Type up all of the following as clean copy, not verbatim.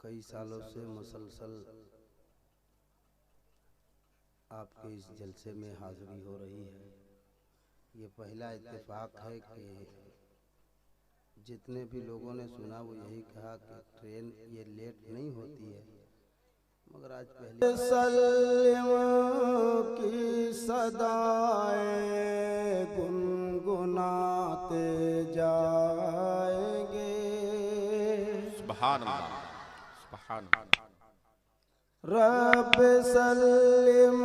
कई सालों से मुसलसल आपके इस जलसे में हाजिरी हो रही है। ये पहला इत्तेफाक है कि जितने भी लोगों ने सुना वो यही कहा कि ट्रेन ये लेट नहीं होती है, मगर आज पहले सल्लम की सदाएं गुनगुनाते जाएंगे। सुभान अल्लाह, सुभान अल्लाह। रब सल्लम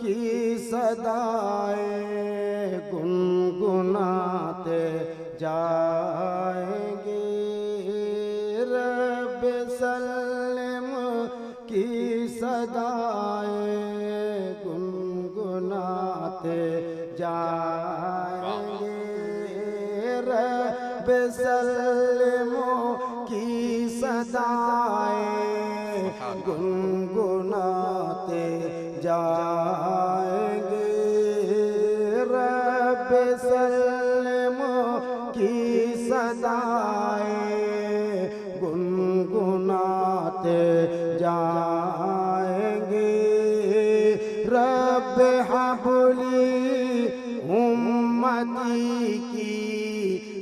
की सदाएं गुनगुनाते जाएंगे। रब सल्लम की सदाएं गुनगुनाते जाएंगे। रब सल्लम की सदाएं गुनगुनाते जाएंगे। रब सल्लम की सदाएं गुनगुनाते जाएंगे। रब हबली उम्मती की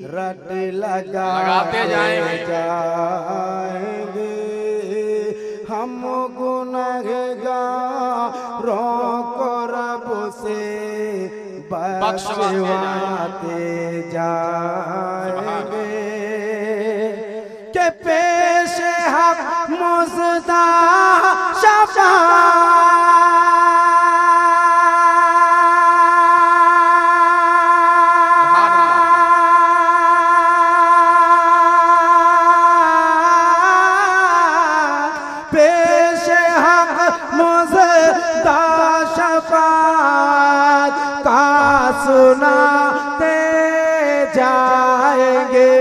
रट लगाते जाएंगे। हम गुनहगारों को रब से बख्शवाते जाएंगे। के पेश हक मुज़दा सुनाते जाएंगे।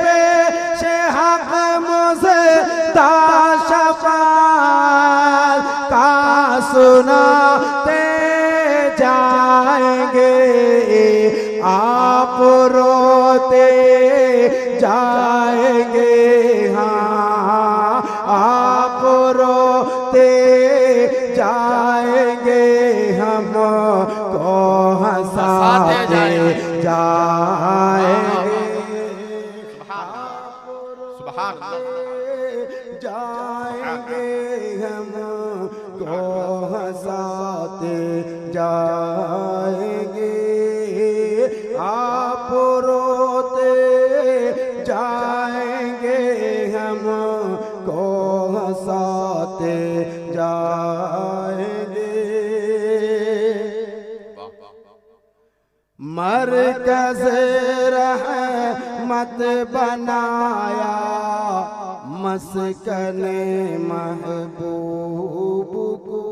पेश हक मुज़दा शफ़ाअत का सुनाते जाएंगे। आप रोते जाएंगे, हाँ आप रोते जाएंगे। हम को हंसाते जाएंगे। सुभान जाएंगे, हम को हंसाते जाएंगे। आप रोते जाएंगे, हम को हंसाते जाएंगे। मरकज़ रहमत बनाया मस्कने महबूब को।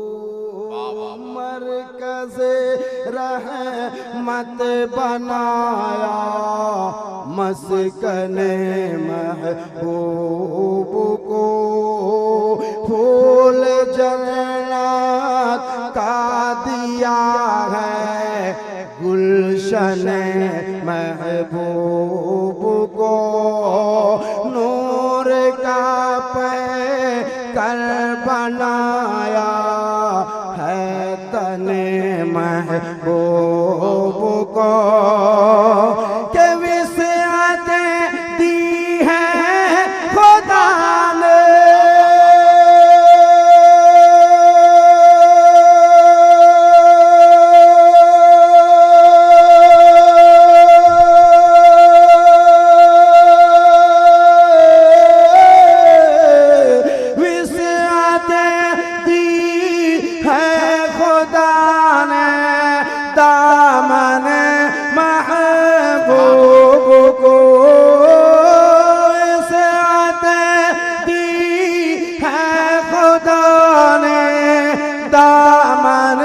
मरकज़ रहमत बनाया मस्कने महबूब को। फूल जन्नत का दिया है गुलशन महबूब को। नूर का पैकर बनाया है तने महबूब को। के विसअतें दी है खुदा ने दामन महबूब को। इज़्ज़तें दी है खुदा ने दामन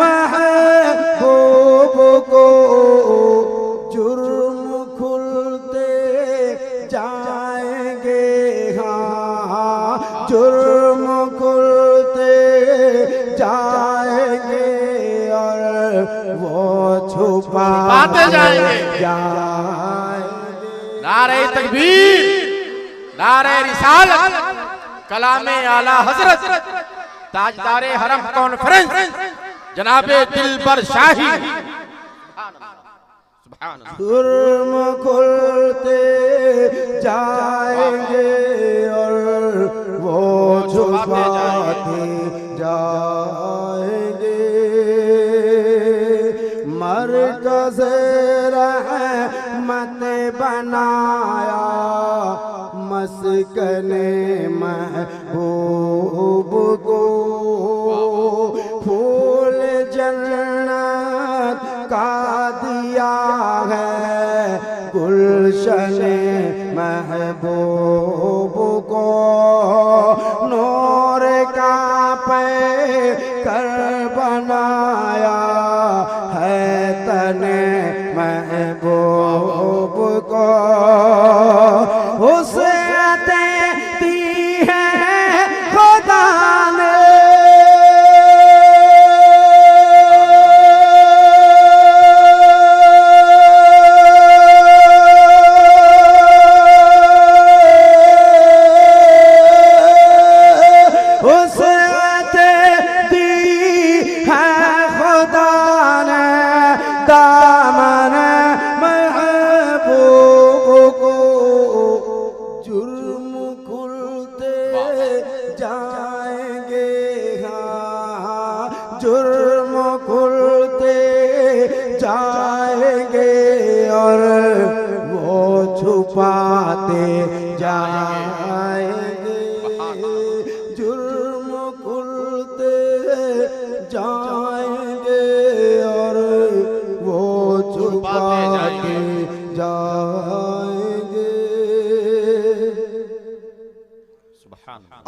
महबूब को। जुर्म खुलते जाएंगे, हाँ जुर्म खुलते जाएंगे। और वो छुपाते जाएंगे। नारे तकबीर, नारे रिसालत, कलामे आला हजरत, ताजदारे हरम कॉन्फ्रेंस, जनाबे दिलबर शाही। जुर्म खुलते जाएंगे और वो छुपाते जाएंगे। मरकज़ रहमत बनाया मस्कने महबूब को। फूल जन्नत का दिया है गुलशने महबूब को। नूर का पैकर बनाया है तने महबूब को। उसे दी है खुदा ने दामन महबूब को। जुर्म खुलते जाएंगे, हाँ जुर्म खुलते जाएंगे और वो छुपाते जाएंगे। जुर्म खुलते जाएंगे और वो छुपाते जाएंगे।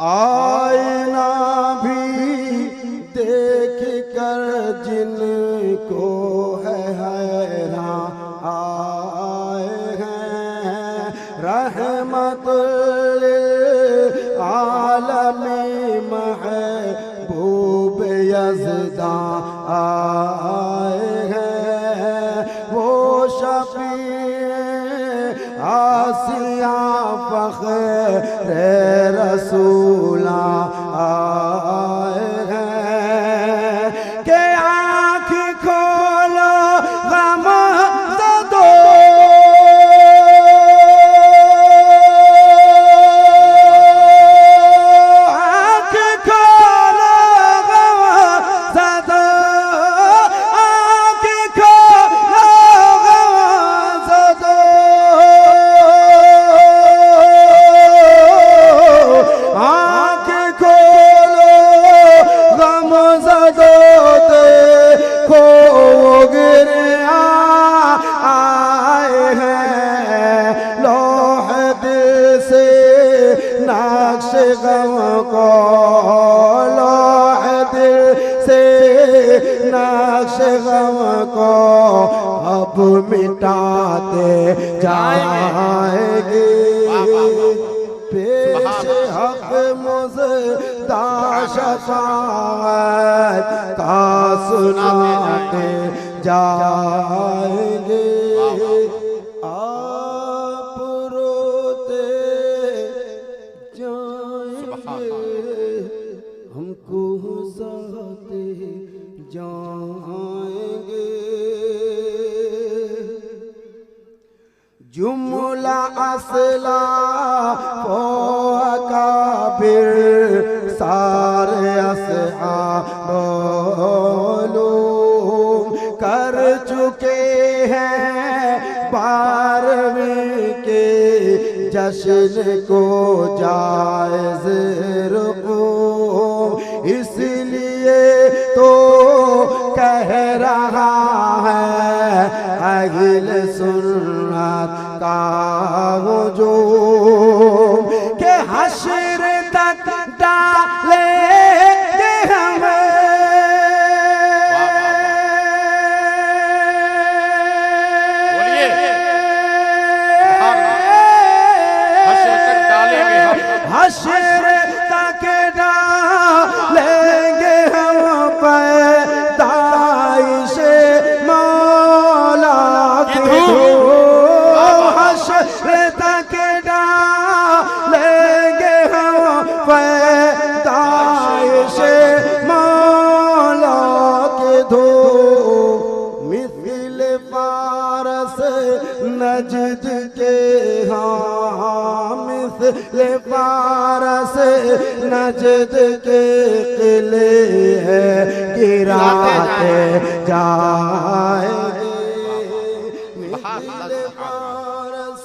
आईना भी देख कर जिनको है हैरान आए हैं। रहमतुल आलमीन महबूब यज़दां आए हैं। वो शफ़ीए आसिया फ़ख्र रसूला आए हैं। के आँख खोलो गम ज़दो, आँख खोलो गम ज़दो, आँख खोलो गम ज़दो, आँख खोलो गम ज़दो। देखो वो गिरे आए हैं। लौह दिल से नक्श गम को, लौह दिल से नक्श गम को अब मिटाते जाएंगे। पेश हक मुज़दा शफ़ाअत का सुनाते जाएंगे। आप रोते जाएंगे, हमको हंसाते जाएंगे। जुमला असला अकाबिर सारे असहाबुलूम कर चुके हैं 12वीं के जश्न को जायज़ रुकूम। इसलिए तो कह रहा है अहिल सुन्नत का हुजूम के हश्र तक डालेंगे हमें। हश्र तक डालेंगे हम पैदाइश मौला की। हश्र तक डालेंगे बख्शे मौला के धो मिथिल पारस नजद के हाँ मिथिल पारस नजद के किले हैं गिराते जाएंगे मिथिल पारस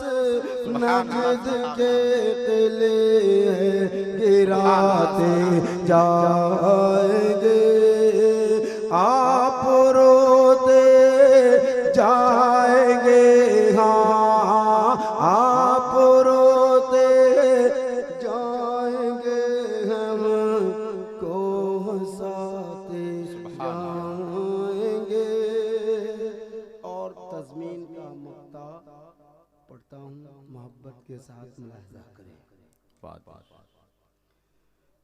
नजद के किले हैं गिराते जाएंगे आप रोते जाएंगे हाँ आप रोते जाएंगे हम को हंसाते जाएंगे। और तज़मीन का मुक्ता पढ़ता हूँ, मोहब्बत के साथ मुलाहिज़ा करें।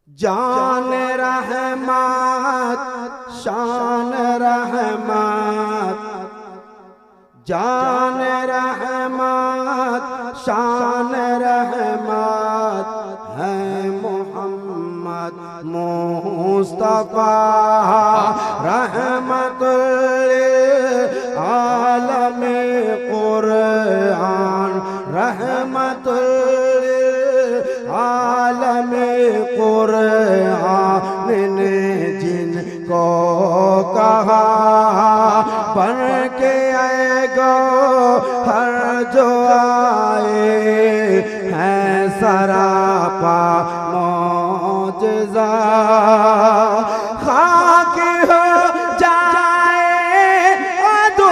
जान रहमत शान रहमत जान रहमत शान रहमत है मोहम्मद मुस्तफा रहमतुल आलम कुरान रहमतुल आलम कुरान ने जिनको कहा बन के आएगो हर जो आए हैं सरापा मौजज़ा खाक हो जाए अदो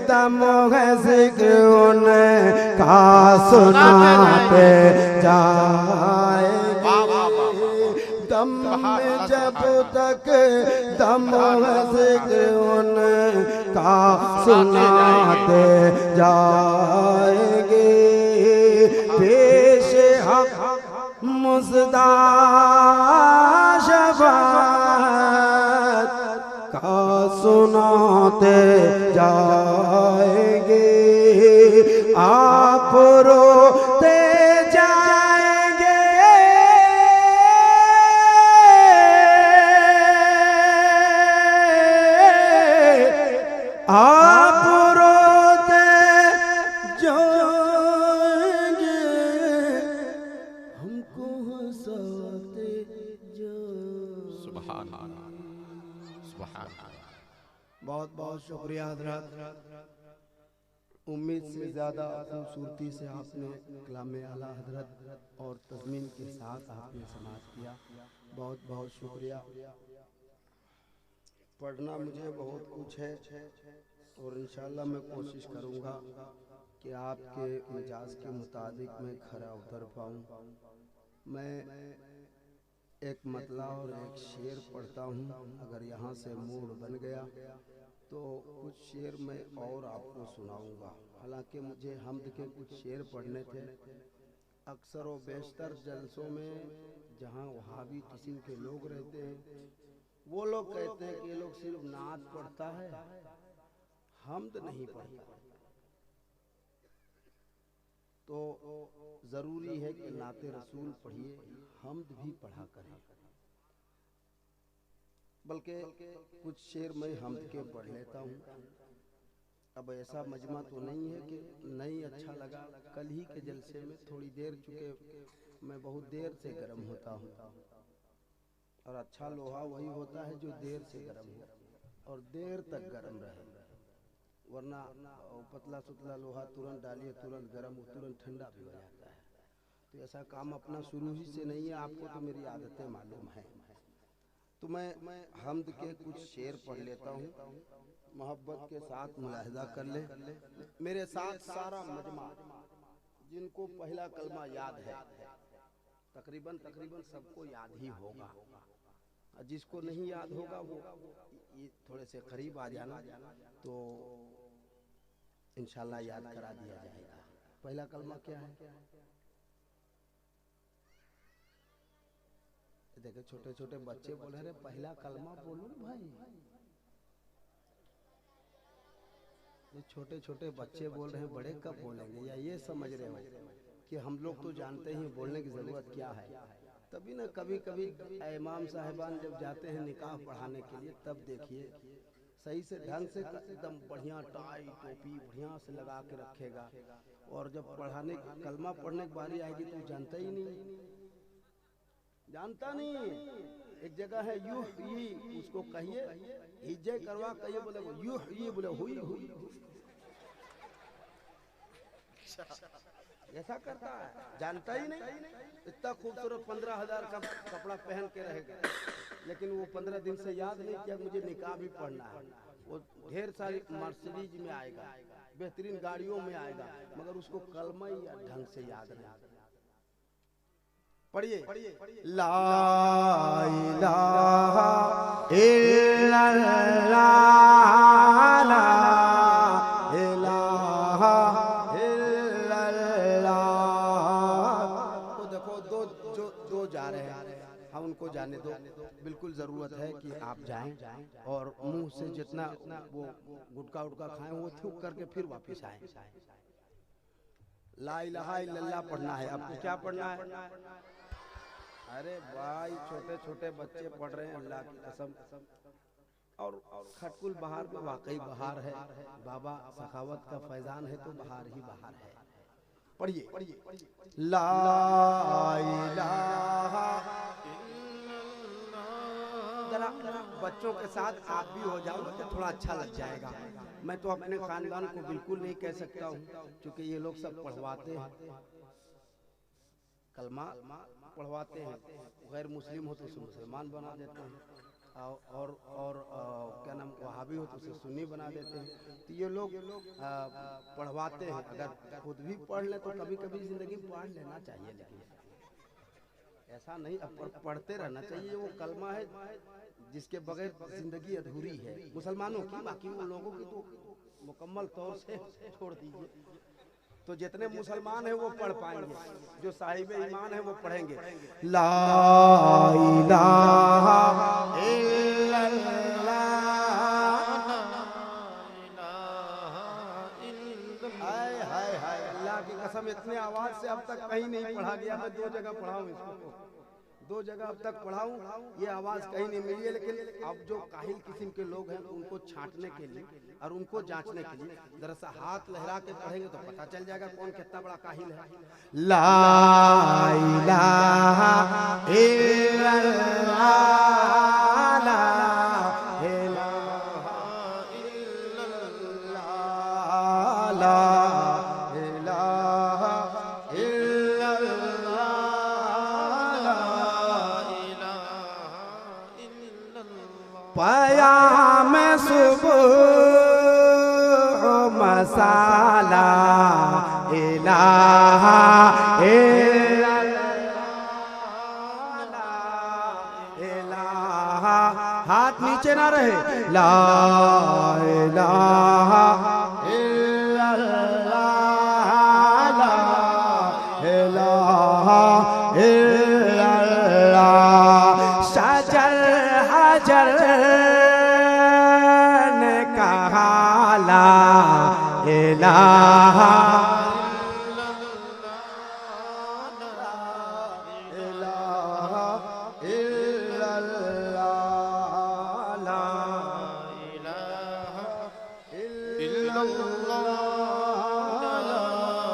दम है जिक्र उनका सुनाते जाएंगे दम में जब तक दम है जिक्र उनका सुनाते जाएंगे पेश हक मुज़दा शफ़ाअत का सुनाते जाएंगे आप रोते जाएंगे आप रोते जाएंगे हमको हंसाते जाएंगे। सुभान अल्लाह सुभान अल्लाह। बहुत बहुत शुक्रिया हज़रात। उम्मीद से ज़्यादा खूबसूरती से आपने कलाम आला हज़रत और तज़मीन के साथ आपने समाप्त किया। बहुत बहुत शुक्रिया। पढ़ना मुझे बहुत कुछ है और इंशाअल्लाह मैं कोशिश करूँगा कि आपके मिजाज के मुताबिक मैं खरा उतर पाऊँ। मैं एक मतला और एक शेर पढ़ता हूँ, अगर यहाँ से मूड बन गया तो कुछ शेर मैं और आपको सुनाऊंगा। हालांकि मुझे हम्द के कुछ शेर पढ़ने थे। अक्सर व बेशतर जलसों में जहाँ वहाबी किस्म के लोग रहते हैं वो लोग कहते हैं कि ये लोग सिर्फ नात पढ़ता है, हम्द नहीं पढ़ता। तो ज़रूरी है कि नाते रसूल पढ़िए, हम्द भी पढ़ा करें। बल्कि कुछ शेर मैं हम्द के पढ़ लेता हूँ। अब ऐसा मजमा तो नहीं है कि नहीं अच्छा लगा। कल ही के जलसे में थोड़ी देर, चुके मैं बहुत देर से गर्म होता हूँ और अच्छा लोहा वही होता है जो देर से गर्म हो और देर तक गर्म रहे, वरना पतला सुतला लोहा तुरंत डालिए तुरंत गर्म तुरंत ठंडा भी हो जाता है। तो ऐसा काम अपना शुरू ही से नहीं है, आपको तो मेरी आदतें मालूम है। तो मैं हम्द के कुछ शेर पढ़ लेता हूँ, मोहब्बत के साथ मुलाहिजा कर ले। मेरे साथ सारा मजमा जिनको पहला कलमा याद है, तकरीबन सबको याद ही होगा। जिसको नहीं याद होगा वो ये थोड़े से करीब आ जाना, तो इंशाल्लाह याद करा दिया जाएगा। पहला कलमा क्या है? देखो छोटे छोटे बच्चे बोल रहे पहला कलमा बोलो भाई। ये छोटे छोटे बच्चे बोल रहे हैं, बड़े कब बोलेंगे? या ये समझ रहे हो कि हम लोग तो जानते हैं बोलने की जरूरत क्या है। तभी ना कभी कभी इमाम साहिबान जब जाते हैं निकाह पढ़ाने के लिए, तब देखिए सही से ढंग से एकदम बढ़िया टाई टोपी बढ़िया से लगा के रखेगा, और जब पढ़ाने कलमा पढ़ने की बारी आएगी तो जानता ही नहीं, जानता नहीं। एक जगह है यूह ई, उसको कहिए हिज्जे करवा, कहिए बोले यूह ई, बोले हुई हुई, ऐसा करता है, जानता ही नहीं। इतना खूबसूरत 15,000 का कपड़ा पहन के रहेगा, लेकिन वो 15 दिन से याद नहीं किया मुझे निकाह भी पढ़ना है। वो ढेर सारी मर्सिडीज में आएगा, बेहतरीन गाड़ियों में आएगा, मगर उसको कलमा ही ढंग से याद नहीं। पढ़िए, ला इलाहा इल्लल्लाह, ला इलाहा इल्लल्लाह। तो देखो दो जा रहे हैं, हम उनको जाने दो। बिल्कुल जरूरत है कि आप जाएं और मुंह से जितना वो गुटका उटका खाएं वो थूक करके फिर वापस आए। ला इलाहा इल्लल्लाह पढ़ना है। आपको क्या पढ़ना है? अरे भाई छोटे छोटे बच्चे पढ़ रहे हैं, अल्लाह की कसम। और खटकुल बहार में वाकई बहार है, बाबा सखावत का फैजान है तो बहार ही बहार है। पढ़िए, ला इलाहा। जरा बच्चों के साथ आप भी हो जाओ तो थोड़ा अच्छा लग जाएगा। मैं तो अपने खानदान को बिल्कुल नहीं कह सकता हूँ, क्योंकि ये लोग सब पढ़वाते हैं, कलमा पढ़वाते हैं। गैर मुस्लिम हो तो उसे मुसलमान बना देते हैं, और क्या नाम वहाबी हो तो उसे सुन्नी बना देते हैं। तो ये लोग पढ़वाते हैं। अगर खुद भी पढ़ ले तो कभी कभी जिंदगी में पढ़ लेना चाहिए, लेकिन ऐसा नहीं, पढ़ते रहना चाहिए। वो कलमा है जिसके बगैर जिंदगी अधूरी है मुसलमानों की, बाकी वो लोगों की तो मुकम्मल तौर से छोड़ दीजिए। तो जितने मुसलमान हैं वो पढ़ पाएंगे, जो साहिब ईमान है वो पढ़ेंगे। ला इलाहा इल्लल्लाह, हाय हाय हाय, अल्लाह की कसम इतने आवाज से अब तक कहीं नहीं पढ़ा गया। मैं 2 जगह पढ़ाऊं इसको, 2 जगह अब तक पढ़ाऊं, ये आवाज कहीं नहीं मिली है। लेकिन अब जो काहिल किस्म के लोग हैं उनको छांटने के लिए और उनको जांचने के लिए जरा सा हाथ लहरा के पढ़ेंगे तो पता चल जाएगा कौन कितना बड़ा काहिल है। ला इलाहा इल्लल्लाह, ला इलाहा इल्लल्लाह, ला इलाहा इल्लल्लाह, पयाम सुबह मसाला इलाहा इलाहा, हाथ नीचे ना रहे। ला इलाहा इल्लल्लाह, ला इलाहा इल्लल्लाह। शजर हजर ने कहा ला इलाहा इलाहा इल्लल्लाह, ला इलाहा इल्लल्लाह, ला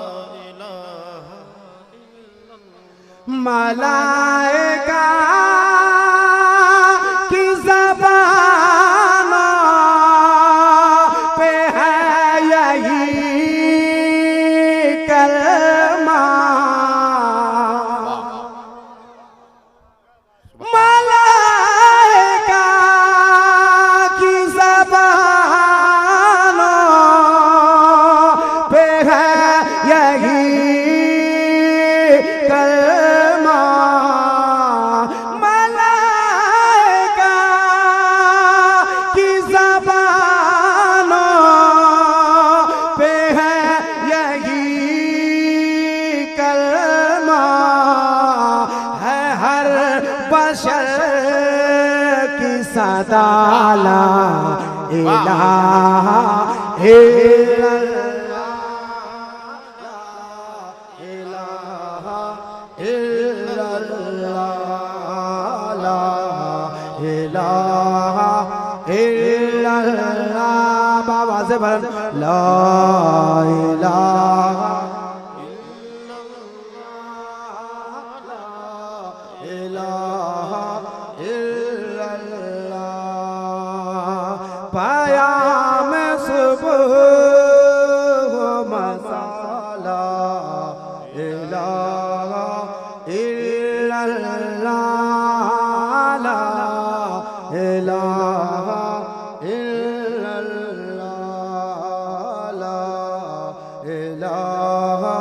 इलाहा इल्लल्लाह। मलाइका की ज़बानों पे है यही कलमा, मलाइका सदा ला इलाहा इल्लल्लाह इलाहा इल्लल्लाह ला इलाहा इल्लल्लाह बाबा से बोल ला इलाहा पाया मैं सुबह मसाला इलाहा इल्लल्लाह ला इलाहा इल्लल्लाह ला इलाहा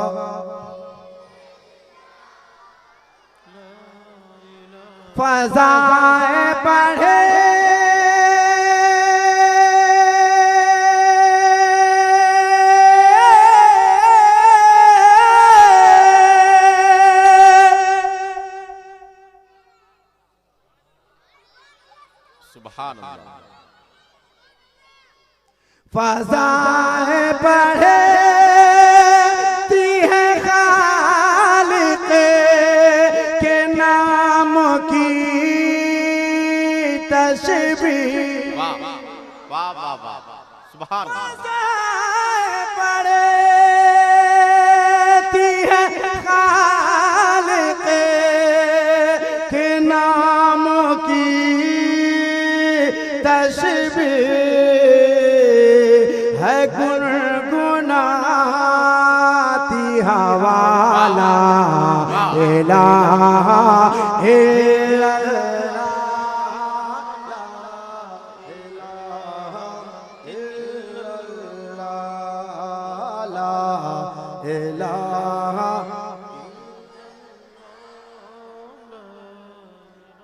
फज़ाए पढ़े सुभान अल्लाह। फज़ाए पढ़े ती है खालिक के नाम की तस्बीह। वाह वाह वाह वाह सुभान अल्लाह। पढ़े ती है खालिक के नाम की तस्बीह है गुनगुनाती हवाला इलाहा इलाहा।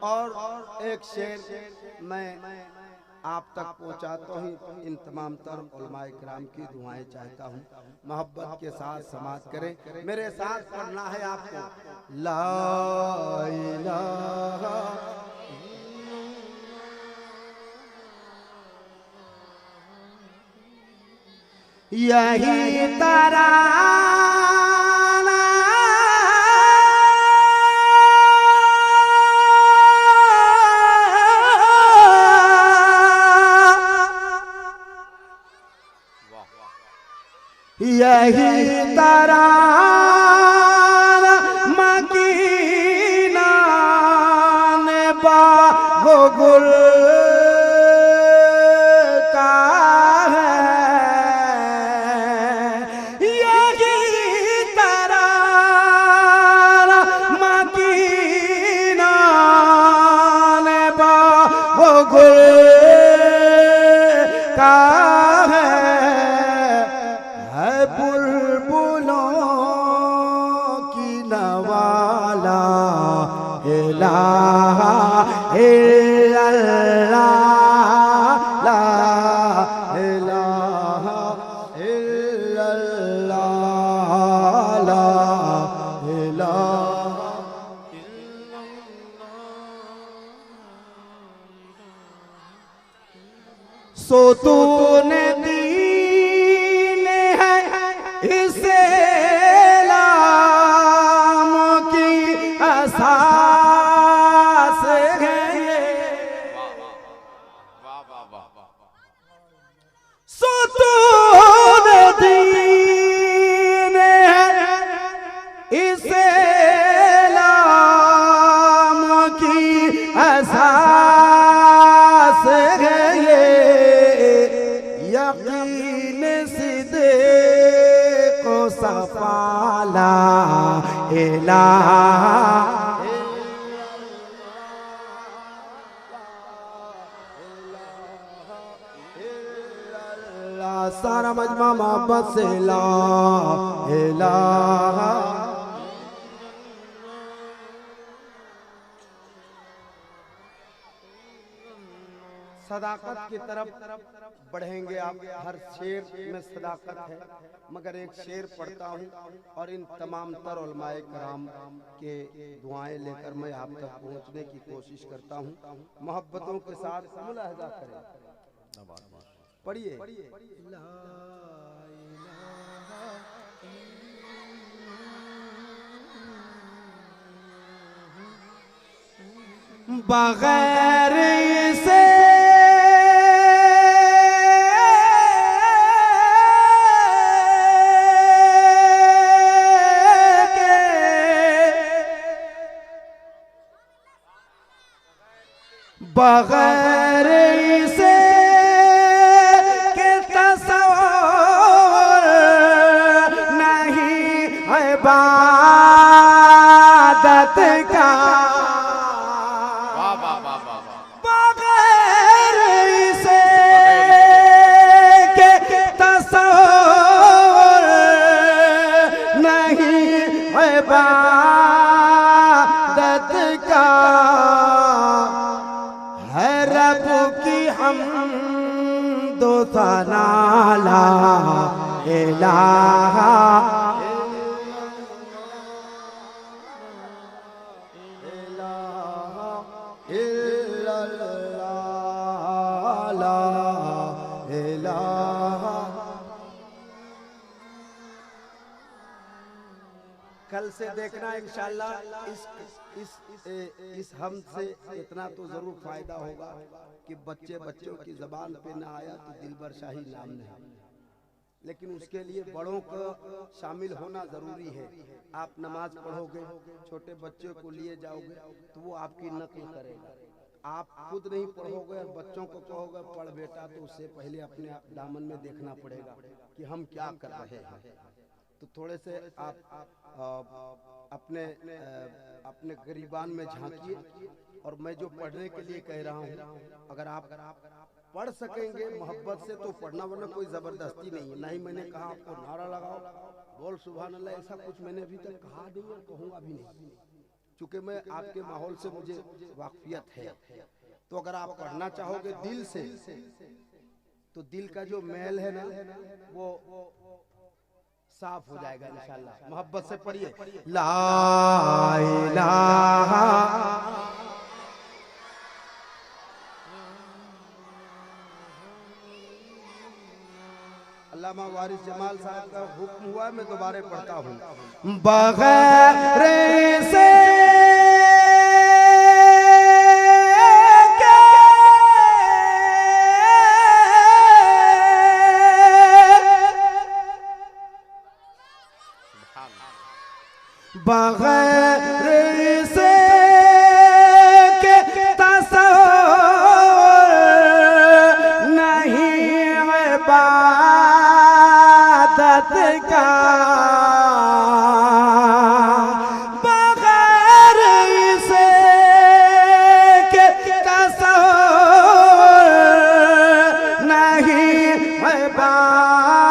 और एक शेर मैं आप तक पहुंचाता हूँ। इन तमाम तर उलमाए किराम की दुआएं चाहता हूँ, मोहब्बत के साथ समाप्त करें। मेरे साथ पढ़ना है आपको ला इलाहा यही तराना यही तराना मकीना ने बागो गुल का है। यही तराना मकीना ने बागो गुल का है बुलबुलों की नवाला इलाहा इल्लल्लाह ला इलाहा इल्लल्लाह ला इलाहा। सो तूने इसे लाम की असास है ये। सुतून दीन है इसे लाम की असास है ये। यकीन सिदे को सफाला इलाहा सारा मजमा मोहब्बत से ला इलाहा। सदाकत की तरफ बढ़ेंगे आप। हर शेर में सदाकत है, मगर एक शेर पढ़ता हूँ और इन तमाम तर उलमाए कराम के दुआएं लेकर मैं आप तक पहुँचने की कोशिश करता हूँ। मोहब्बतों के साथ मुलाहजा करें। पढ़िए। बगैर से बगैर से के तस्वर नहीं है इबादत का। बगैर से के तस्वर नहीं है इबादत का। रब की हम्दो सना ला इलाहा इल्लल्लाह ला इलाहा। कल से देखना इंशाल्लाह इस हम से इतना तो जरूर फायदा होगा कि बच्चों की जबान पे ना आया तो दिलबर शाही नाम नहीं, लेकिन उसके लिए बड़ों को शामिल होना जरूरी है। आप नमाज पढ़ोगे, छोटे बच्चों को लिए जाओगे तो वो आपकी नकल करेगा। आप खुद नहीं पढ़ोगे और बच्चों को कहोगे पढ़ बेटा, तो उससे पहले अपने दामन में देखना पड़ेगा कि हम क्या कर रहे हैं। तो थोड़े से आप अपने गरीबान में झांकिए। और मैं जो पढ़ने के लिए कह रहा हूँ, अगर आप पढ़ सकेंगे मोहब्बत से तो पढ़ना, वरना कोई जबरदस्ती नहीं है। नहीं मैंने कहा आपको नारा लगाओ बोल सुभान अल्लाह, ऐसा कुछ मैंने अभी तक कहा नहीं और कहूँगा भी नहीं, चूंकि मैं आपके माहौल से मुझे वाकफियत है। तो अगर आप पढ़ना चाहोगे दिल से, तो दिल का जो मैल है ना वो साफ हो जाएगा इंशाल्लाह। मोहब्बत से पढ़िए। ला इलाहा अल्लामा वारिस जमाल साहब का हुक्म हुआ, मैं दोबारा पढ़ता हूँ। बगैर से बगैर से के तस्वर नहीं इबादत का। बगैर से के तस्वर नहीं इबादत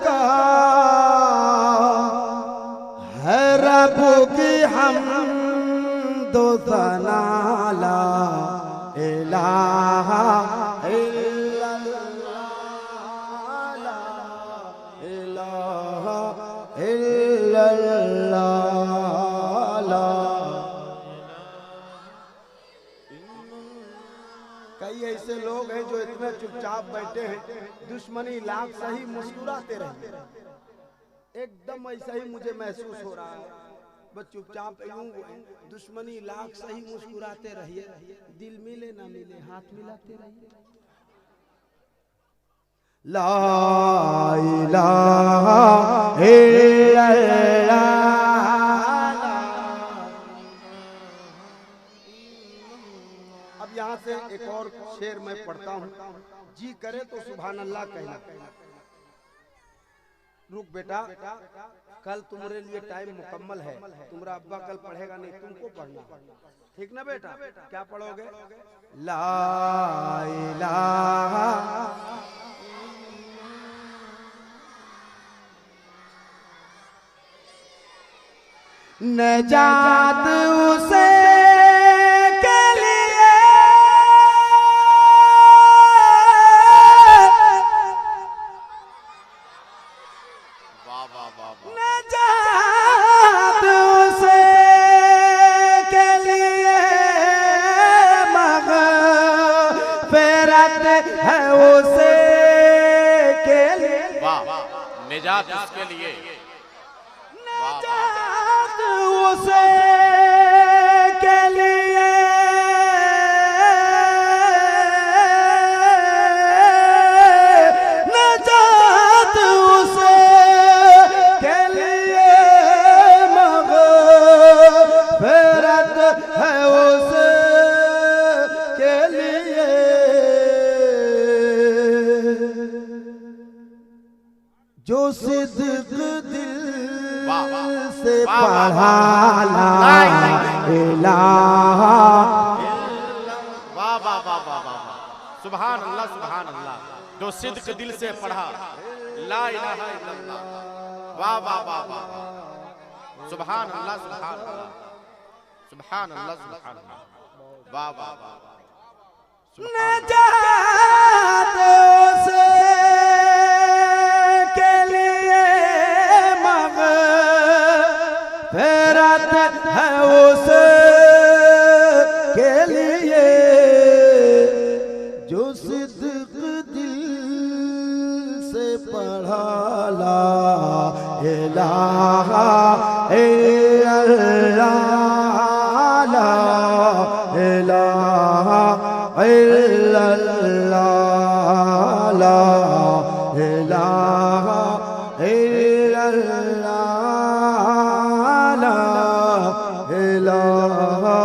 का। रब की हम्दो सना ला इलाहा इल्लल्लाह ला इलाहा इल्लल्लाह ला। कई ऐसे लोग हैं जो इतने चुपचाप बैठे हैं, दुश्मनी लाख सही मुस्कुराते रहते हैं। एकदम ऐसा ही मुझे महसूस हो रहा है, बस चुपचाप यूं दुश्मनी लाख सही मुस्कुराते रहिए, दिल मिले ना मिले हाथ मिलाते रहिए। ला इलाहा इल्लल्लाह। अब यहाँ से एक और शेर मैं पढ़ता हूँ, जी करे तो सुभान अल्लाह कहना। रुक बेटा, कल तुम्हारे लिए टाइम मुकम्मल है, तुम्हारा अब्बा कल पढ़ेगा नहीं, तुमको पढ़ना, ठीक ना बेटा? क्या पढ़ोगे? ला इलाहा नजात उसे के लिए है उसे के लिए, वाह, निजात उसके लिए, निजात उसे के लिए, निजात उसे के लिए, मग़फ़िरत है उसे के लिए, जो सिद्क़ दिल से पढ़ा ला इलाहा। वाह वाह वाह वाह वाह, सुभान अल्लाह सुभान अल्लाह। जो सिद्क़ दिल से पढ़ा ला इलाहा इल्लल्लाह, वाह वाह वाह वाह, सुभान अल्लाह सुभान अल्लाह, सुभान अल्लाह सुभान अल्लाह, वाह वाह वाह। निजात उसे के लिए, मग़फ़िरत है उसे के लिए, जो सिद्क़ दिल से पढ़ा ला इलाहा इल्लल्लाह, ला इलाहा इल्लल्लाह, ला इलाहा इल्लल्लाह, ला इलाहा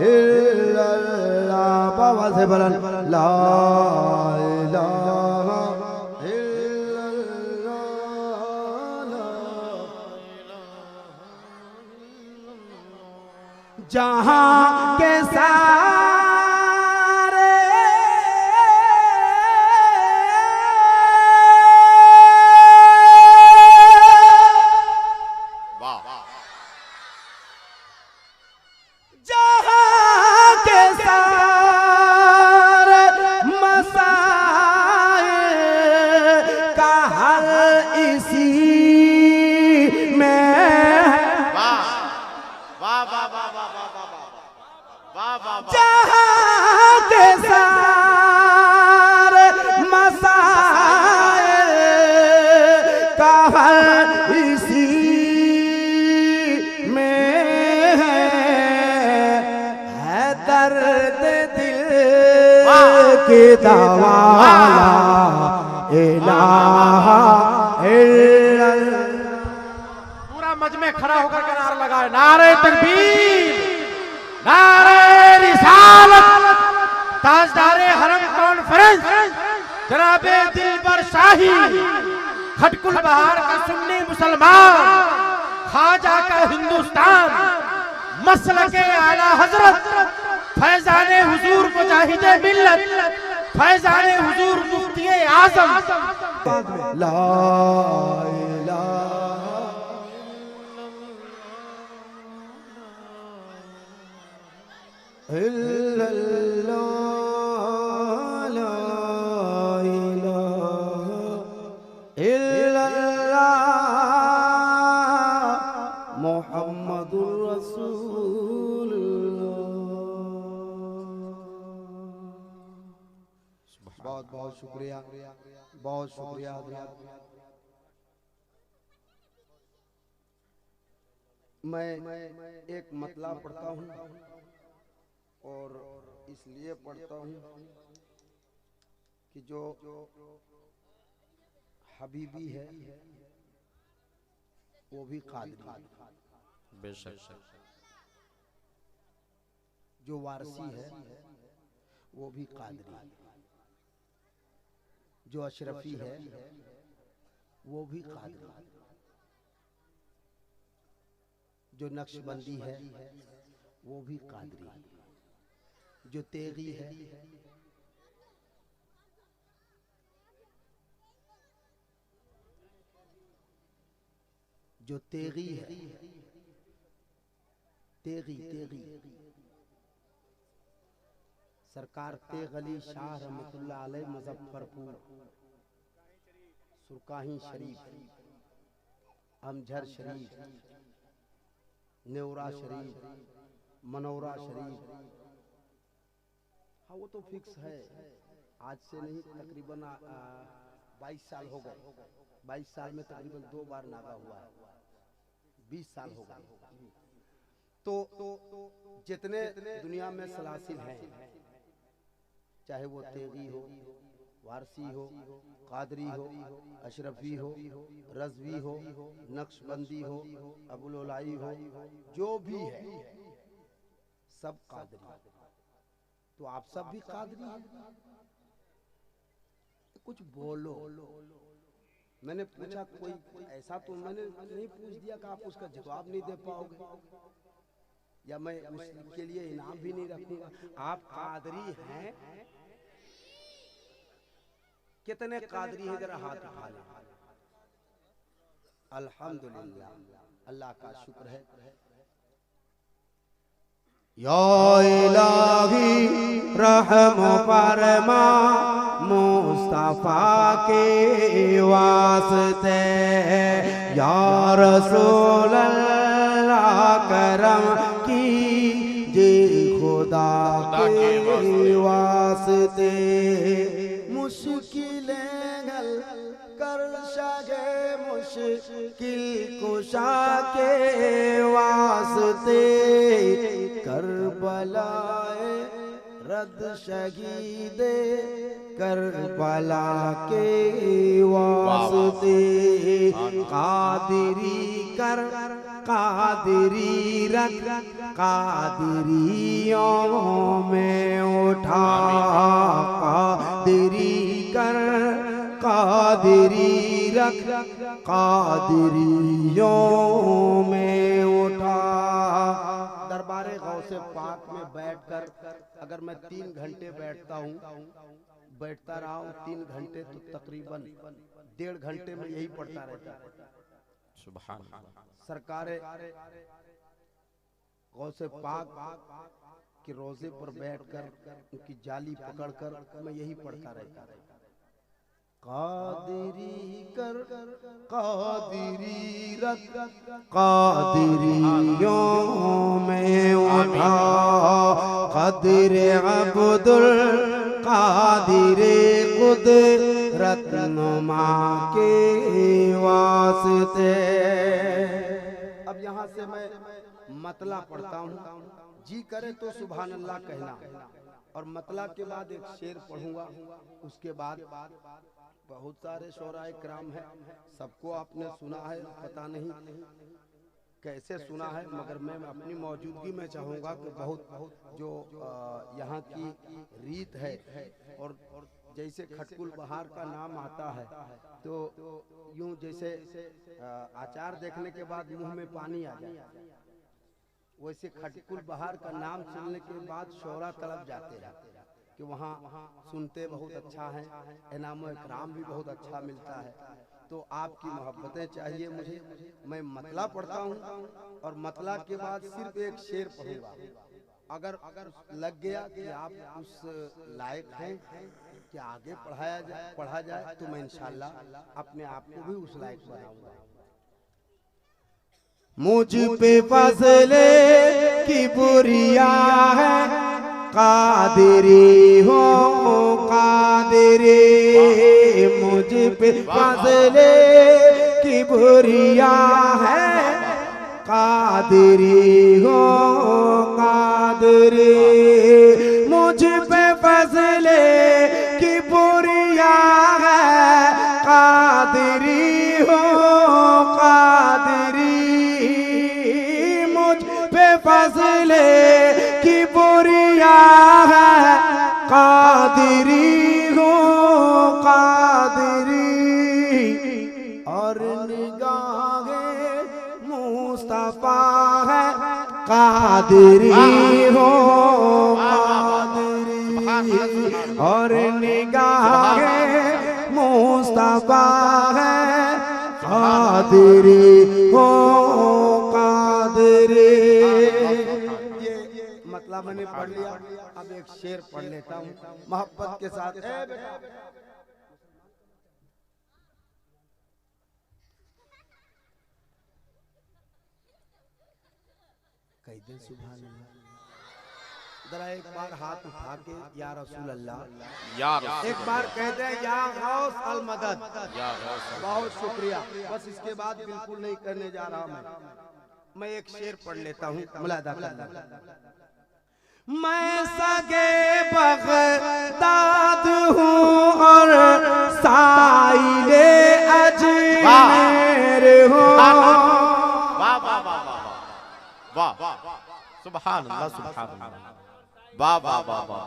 इल्लल्लाह। बाबा से बुलंद ला इलाहा इल्लल्लाह। जहां के सारे जहां के सारे मसाइल का हल इसी में है। वाह वाह वाह वाह वाह वाह वाह वाह, जहां के सारे मसाइल का हल इसी में है दर्द दिल की दवा इलाहा इल्लल्लाह। पूरा मजमे खड़ा होकर के नारा लगाए, नारे तकबीर, नारे रिसालत। ताजदारे हरम कॉन्फ्रेंस जनाबे दिलबर शाही, खटकुल बहार का सुन्नी मुसलमान, ख्वाजा का हिंदुस्तान, मसलके आला हजरत फैजाने हुजूर मुजाहिदे मिल्लत, फैजाने हुजूर मुफ्ती आजम। ला इलाहा इल्लल्लाह, ला इलाहा इल्लल्लाह, मुहम्मदुर रसूलुल्लाह। बहुत बहुत शुक्रिया, बहुत शुक्रिया हज़रात। मैं एक मतला पढ़ता हूँ और इसलिए पढ़ता हूँ कि जो हबीबी है वो भी कादरी, बेशक, जो वारसी है वो भी कादरी, जो अशरफी है वो भी कादरी, जो नक्शबंदी है वो भी कादरी, जो तेगी है जो तेगी है, तेगी तेगी सरकार तेग अली शाह रहमतुल्लाह अलैह मुजफ्फरपुर, सुरकाही शरीफ, अमझर शरीफ, नेवरा शरीफ, मनौरा शरीफ, हाँ वो तो फिक्स है। आज से नहीं, तकरीबन 22 साल हो गए। 22 साल में तकरीबन 2 बार नागा हुआ है, 20 साल हो गए। तो जितने दुनिया में सलासिल हैं, चाहे वो तेगी हो, वारसी हो, कादरी हो, अशरफी हो, रज़वी हो, नक्शबंदी हो, अबुल-ओलाई हो, जो भी है सब कादरी। तो आप सब भी कादरी हैं, कुछ बोलो। मैंने पूछा कोई ऐसा, तो मैंने नहीं पूछ दिया कि आप उसका जवाब नहीं दे पाओगे, या मैं उसके लिए इनाम भी नहीं रखूंगा। आप कादरी हैं? कितने कादरी हैं, जरा हाथ उठा लें। अल्हम्दुलिल्लाह, अल्लाह का शुक्र है। या इलाही रहम फरमा मुस्तफा के वास्ते, या रसूल अल्लाह करम कीजे खुदा के वास्ते। मुश्किलें हल कर सके मुश्किल कुशा के वास्ते, करबलाए रद शहीदे करबला के वास्ते। कादिरी कर कादिरी रख कादिरियों में उठा, कादिरी कर कादिरी रख कादिरियों में उठा। दरबारे गौसे पाक में बैठकर अगर मैं 3 घंटे बैठता हूँ, बैठता रहा हूँ 3 घंटे, तो तकरीबन 1.5 घंटे में यही पढ़ता रहता है। सुभान अल्लाह। सरकारे गौसे पाक के रोजे पर बैठकर उनकी जाली पकड़कर मैं यही पढ़ता रहता। कादिरी कर कादिरी रख कादिरियों में उठा, कादिर अब्दुल कादिर कुदरत नुमा के वास्ते। अब यहाँ से मैं मतला पढ़ता हूँ, जी करे तो सुभान अल्लाह कहना, और मतला के बाद एक शेर पढ़ूंगा। उसके बाद बहुत सारे शोराए किराम हैं, सबको आपने सुना है, पता नहीं कैसे सुना है, मगर मैं अपनी मौजूदगी में चाहूँगा कि बहुत जो यहाँ की रीत है, और जैसे खटकुल बहार का नाम आता है तो यूं जैसे आचार देखने के बाद मुंह में पानी आ जाए, वैसे खटकुल बहार का नाम सुनने के बाद शोरा तड़प जाते हैं कि वहाँ सुनते बहुत अच्छा है, इनाम इकराम भी बहुत अच्छा मिलता है। तो आपकी मोहब्बतें चाहिए मुझे। मैं मतला पढ़ता हूँ और मतला के बाद सिर्फ एक शेर पढ़ूंगा। अगर लग गया कि आप उस लायक हैं कि आगे पढ़ा जाए तो मैं इंशाल्लाह अपने आप को भी उस लायक बनाऊंगा। मुझ पे फजले की बुरिया है, कादिरी हो कादिरी। मुझ पे फजले की बुरिया है, कादिरी हो कादिरी। मुझ पे फजले की बुरिया है, कादिरी हो कादिरी। मुझ पे फजले की बुरिया है, कादिरी हो कादिरी। और निगाहे मुस्तफा है, कादिरी हो कादिरी। और निगाहे मुस्तफा है, कादिरी हो कादिरी। ये मतलब मैंने पढ़ लिया। अब एक शेर पढ़ लेता हूँ मोहब्बत के साथ। कई दिन सुभान अल्लाह। जरा एक बार हाथ उठा के या रसूल अल्लाह, या रसूल एक बार कहते हैं या गौस अल मदद। या रसूल। बहुत शुक्रिया। बस इसके बाद बिल्कुल नहीं करने जा रहा मैं एक शेर पढ़ लेता हूँ, मुलादा करना। मैं सगे बगदाद हूँ और साइले अजमेर हूँ। वाह वाह वाह वाह वाह, सुभान अल्लाह सुभान अल्लाह, वाह वाह वाह वाह।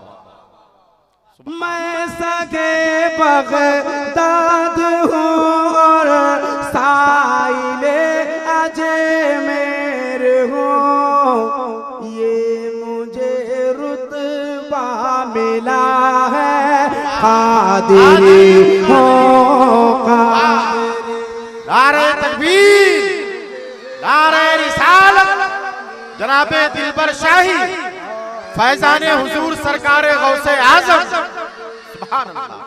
मैं सगे बगदाद हूँ और साइले अजमेर हूँ। ये मुझे रुतबा मिला है कादिरी हो कादिरी। नारे तकबीर, नारे रिसालत, जनाबे दिलबर शाही फैजाने हुजूर सरकारे गौसे आजम। सुभान अल्लाह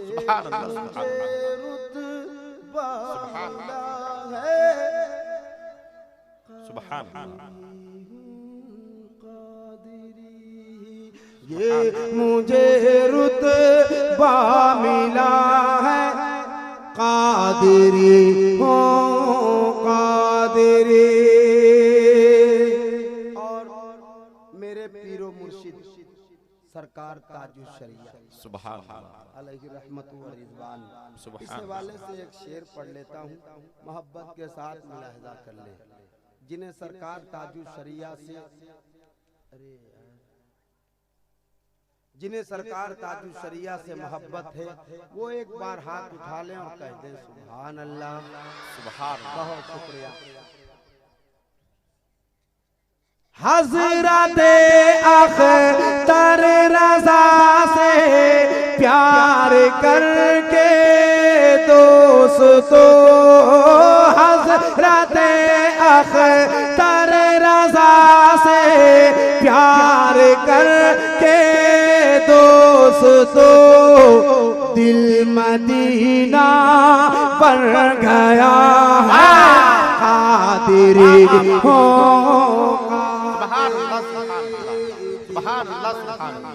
सुभान अल्लाह सुभान अल्लाह सुभान अल्लाह। ये मुझे रुतबा मिला है कादिरी हो कादिरी। मेरे पीरो मुर्शिद सरकार ताजुश शरिया सुभान अल्लाह अलैहि रहमतु व रिज़वान। सुभान इस हवाले से एक शेर पढ़ लेता हूँ, मोहब्बत के साथ मुलाहजा कर ले। जिन्हें सरकार ताजुश शरिया से जिन्हें सरकार ताजुश शरिया से मोहब्बत है, वो एक बार हाथ उठा लें और कह दें सुभान अल्लाह सुभान अल्लाह। बहुत शुक्रिया। हज़रत अख्तर रज़ा से प्यार करके दोस्तों, हज़रत अख्तर रज़ा से प्यार करके दोस्तों, दिल मदीना पर गया है कादिरी हो। सुभान अल्लाह सुभान अल्लाह सुभान अल्लाह सुभान अल्लाह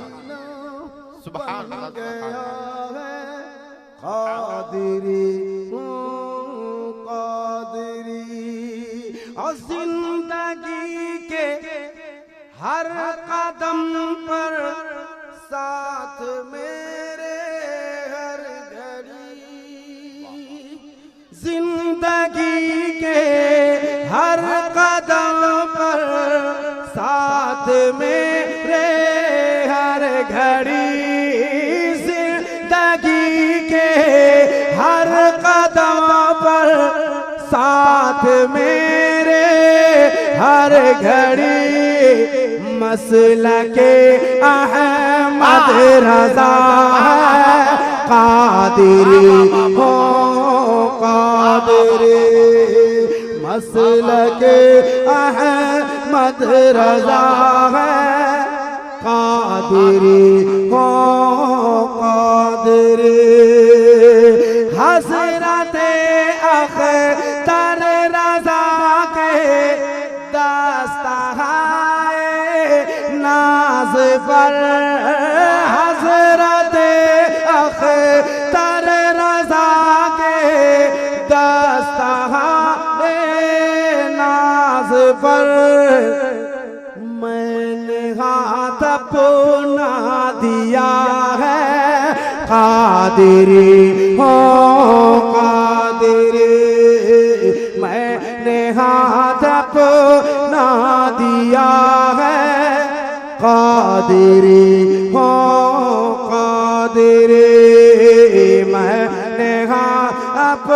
सुभान अल्लाह। कादिरी कादिरी। और जिंदगी के हर कदम पर साथ मेरे हर घड़ी। जिंदगी के हर कदम पर साथ मेरे हर घड़ी। जिंदगी के हर कदम पर साथ मेरे हर घड़ी। मसलके अहमद रज़ा है कादिरी हो कादिरी। मसलके अहमद रज़ा है कादिरी हो कादिरी। हज़रत अख्तर रज़ा के दस्तहाए नाज पर, हज़रत अख्तर रज़ा के दस्तहाए नाज पर मैंने हाथ अपना दिया है कादिरी हो कादिरी। मैंने हाथ अपना दिया है कादिरी हो कादिरी। मैंने हाथ